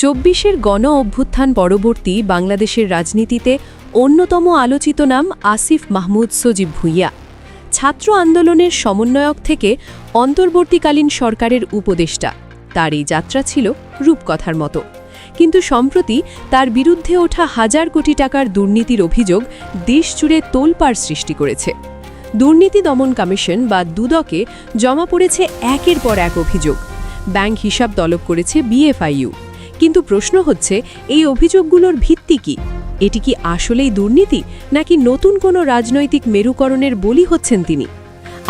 ২৪-এর গণ অভ্যুত্থান পরবর্তী বাংলাদেশের রাজনীতিতে অন্যতম আলোচিত নাম আসিফ মাহমুদ সজীব ভুঁইয়া। ছাত্র আন্দোলনের সমন্বয়ক থেকে অন্তর্বর্তীকালীন সরকারের উপদেষ্টা, তার এই যাত্রা ছিল রূপকথার মতো। কিন্তু সম্প্রতি তার বিরুদ্ধে ওঠা হাজার কোটি টাকার দুর্নীতির অভিযোগ দেশজুড়ে তোলপাড় সৃষ্টি করেছে। দুর্নীতি দমন কমিশন বা দুদকে জমা পড়েছে একের পর এক অভিযোগ। ব্যাংক হিসাব তলব করেছে বিএফআইইউ। কিন্তু প্রশ্ন হচ্ছে, এই অভিযোগগুলোর ভিত্তি কি? এটি কি আসলেই দুর্নীতি, নাকি নতুন কোনো রাজনৈতিক মেরুকরণের বলি হচ্ছেন তিনি?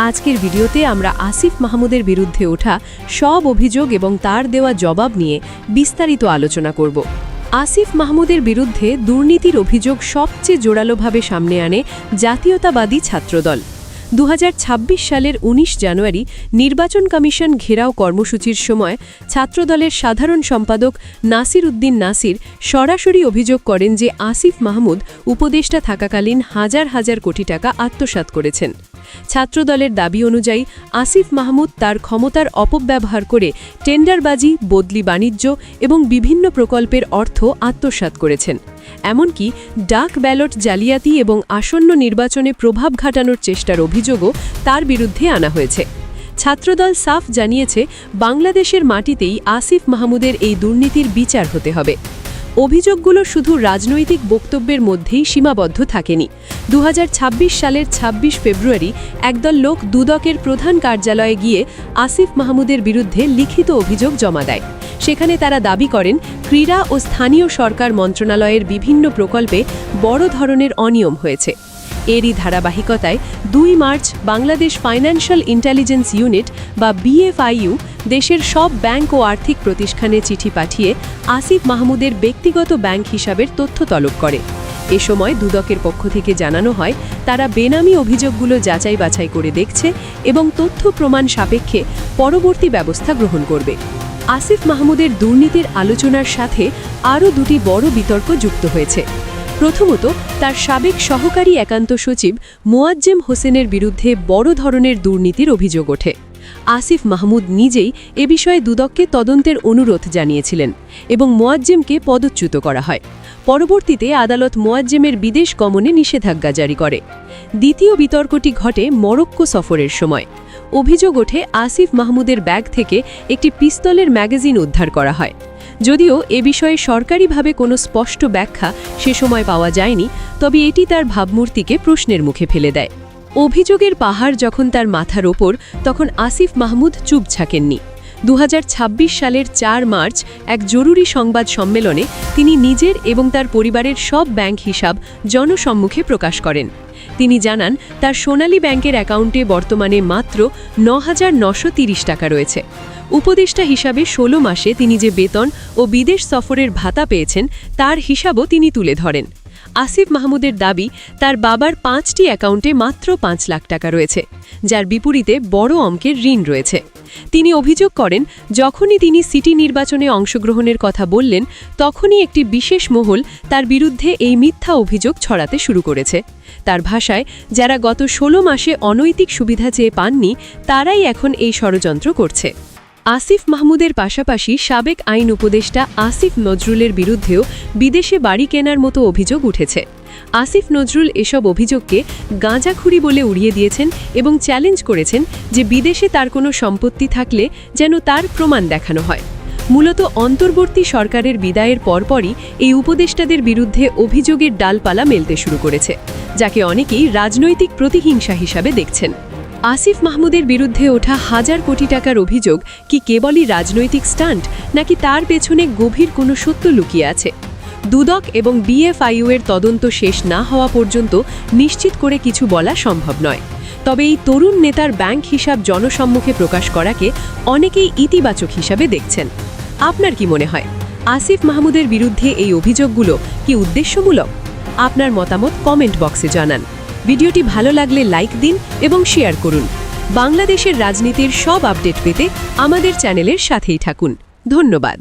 আজকের ভিডিওতে আমরা আসিফ মাহমুদের বিরুদ্ধে ওঠা সব অভিযোগ এবং তার দেওয়া জবাব নিয়ে বিস্তারিত আলোচনা করব। আসিফ মাহমুদের বিরুদ্ধে দুর্নীতির অভিযোগ সবচেয়ে জোরালোভাবে সামনে আনে জাতীয়তাবাদী ছাত্রদল। ২০২৬ সালের ১৯ জানুয়ারি নির্বাচন কমিশন ঘেরাও কর্মসূচির সময় ছাত্রদলের সাধারণ সম্পাদক নাসির উদ্দিন নাসির সরাসরি অভিযোগ করেন যে আসিফ মাহমুদ উপদেষ্টা থাকাকালীন হাজার হাজার কোটি টাকা আত্মসাৎ করেছেন। ছাত্রদলের দাবি অনুযায়ী আসিফ মাহমুদ তার ক্ষমতার অপব্যবহার করে টেন্ডারবাজি, বদলি বাণিজ্য এবং বিভিন্ন প্রকল্পের অর্থ আত্মসাৎ করেছেন। এমনকি ডাক ব্যালট জালিয়াতি এবং আসন্ন নির্বাচনে প্রভাব খাটানোর চেষ্টার অভিযোগও তার বিরুদ্ধে আনা হয়েছে। ছাত্রদল সাফ জানিয়েছে, বাংলাদেশের মাটিতেই আসিফ মাহমুদের এই দুর্নীতির বিচার হতে হবে। অভিযোগগুলো শুধু রাজনৈতিক বক্তব্যের মধ্যেই সীমাবদ্ধ থাকেনি। ২০২৬ সালের ২৬ ফেব্রুয়ারি একদল লোক দুদকের প্রধান কার্যালয়ে গিয়ে আসিফ মাহমুদের বিরুদ্ধে লিখিত অভিযোগ জমা দেয়। সেখানে তারা দাবি করেন, ক্রীড়া ও স্থানীয় সরকার মন্ত্রণালয়ের বিভিন্ন প্রকল্পে বড় ধরনের অনিয়ম হয়েছে। এরই ধারাবাহিকতায় ২ March Bangladesh financial intelligence unit বা বিএফআইইউ দেশের সব ব্যাংক ও আর্থিক প্রতিষ্ঠানে চিঠি পাঠিয়ে আসিফ মাহমুদের ব্যক্তিগত ব্যাংক হিসাবের তথ্য তলব করে। এ সময় দুদকের পক্ষ থেকে জানানো হয়, তারা বেনামি অভিযোগগুলো যাচাই বাছাই করে দেখছে এবং তথ্য প্রমাণ সাপেক্ষে পরবর্তী ব্যবস্থা গ্রহণ করবে। আসিফ মাহমুদের দুর্নীতির আলোচনার সাথে আরও দুটি বড় বিতর্ক যুক্ত হয়েছে। প্রথমত, তার সাবেক সহকারী একান্ত সচিব মোয়াজ্জেম হোসেনের বিরুদ্ধে বড় ধরনের দুর্নীতির অভিযোগ ওঠে। আসিফ মাহমুদ নিজেই এ বিষয়ে দুদককে তদন্তের অনুরোধ জানিয়েছিলেন এবং মোয়াজ্জেমকে পদচ্যুত করা হয়। পরবর্তীতে আদালত মোয়াজ্জেমের বিদেশ গমনে নিষেধাজ্ঞা জারি করে। দ্বিতীয় বিতর্কটি ঘটে মরক্কো সফরের সময়। অভিযোগ ওঠে, আসিফ মাহমুদের ব্যাগ থেকে একটি পিস্তলের ম্যাগাজিন উদ্ধার করা হয়। যদিও এ বিষয়ে সরকারিভাবে কোনো স্পষ্ট ব্যাখ্যা সে সময় পাওয়া যায়নি, তবে এটি তার ভাবমূর্তিকে প্রশ্নের মুখে ফেলে দেয়। অভিযোগের পাহাড় যখন তার মাথার ওপর, তখন আসিফ মাহমুদ চুপ থাকেননি। ২০২৬ সালের ৪ মার্চ এক জরুরি সংবাদ সম্মেলনে তিনি নিজের এবং তার পরিবারের সব ব্যাংক হিসাব জনসম্মুখে প্রকাশ করেন। তিনি জানান, তার সোনালী ব্যাংকের অ্যাকাউন্টে বর্তমানে মাত্র ৯,৯৩০ টাকা রয়েছে। উপদেষ্টা হিসাবে ১৬ মাসে তিনি যে বেতন ও বিদেশ সফরের ভাতা পেয়েছেন, তার হিসাবও তিনি তুলে ধরেন। আসিফ মাহমুদের দাবি, তার বাবার ৫টি অ্যাকাউন্টে মাত্র ৫ লাখ টাকা রয়েছে, যার বিপরীতে বড় অঙ্কের ঋণ রয়েছে। তিনি অভিযোগ করেন, যখনই তিনি সিটি নির্বাচনে অংশগ্রহণের কথা বললেন, তখনই একটি বিশেষ মহল তার বিরুদ্ধে এই মিথ্যা অভিযোগ ছড়াতে শুরু করেছে। তার ভাষায়, যারা গত ১৬ মাসে অনৈতিক সুবিধা চেয়ে পাননি, তারাই এখন এই ষড়যন্ত্র করছে। আসিফ মাহমুদের পাশাপাশি সাবেক আইন উপদেষ্টা আসিফ নজরুলের বিরুদ্ধেও বিদেশে বাড়ি কেনার মতো অভিযোগ উঠেছে। আসিফ নজরুল এসব অভিযোগকে গাঁজাখুরি বলে উড়িয়ে দিয়েছেন এবং চ্যালেঞ্জ করেছেন যে বিদেশে তার কোনো সম্পত্তি থাকলে যেন তার প্রমাণ দেখানো হয়। মূলত অন্তর্বর্তী সরকারের বিদায়ের পরপরই এই উপদেষ্টাদের বিরুদ্ধে অভিযোগের ডালপালা মেলতে শুরু করেছে, যাকে অনেকেই রাজনৈতিক প্রতিহিংসা হিসাবে দেখছেন। আসিফ মাহমুদের বিরুদ্ধে ওঠা হাজার কোটি টাকার অভিযোগ কি কেবলই রাজনৈতিক স্টান্ট, নাকি তার পেছনে গভীর কোনো সত্য লুকিয়ে আছে? দুদক এবং বিএফআইইউ এর তদন্ত শেষ না হওয়া পর্যন্ত নিশ্চিত করে কিছু বলা সম্ভব নয়। তবে এই তরুণ নেতার ব্যাংক হিসাব জনসম্মুখে প্রকাশ করাকে অনেকেই ইতিবাচক হিসাবে দেখছেন। আপনার কি মনে হয়, আসিফ মাহমুদের বিরুদ্ধে এই অভিযোগগুলো কি উদ্দেশ্যমূলক? আপনার মতামত কমেন্ট বক্সে জানান। ভিডিওটি ভালো লাগলে লাইক দিন এবং শেয়ার করুন। বাংলাদেশের রাজনীতির সব আপডেট পেতে আমাদের চ্যানেলের সাথেই থাকুন। ধন্যবাদ।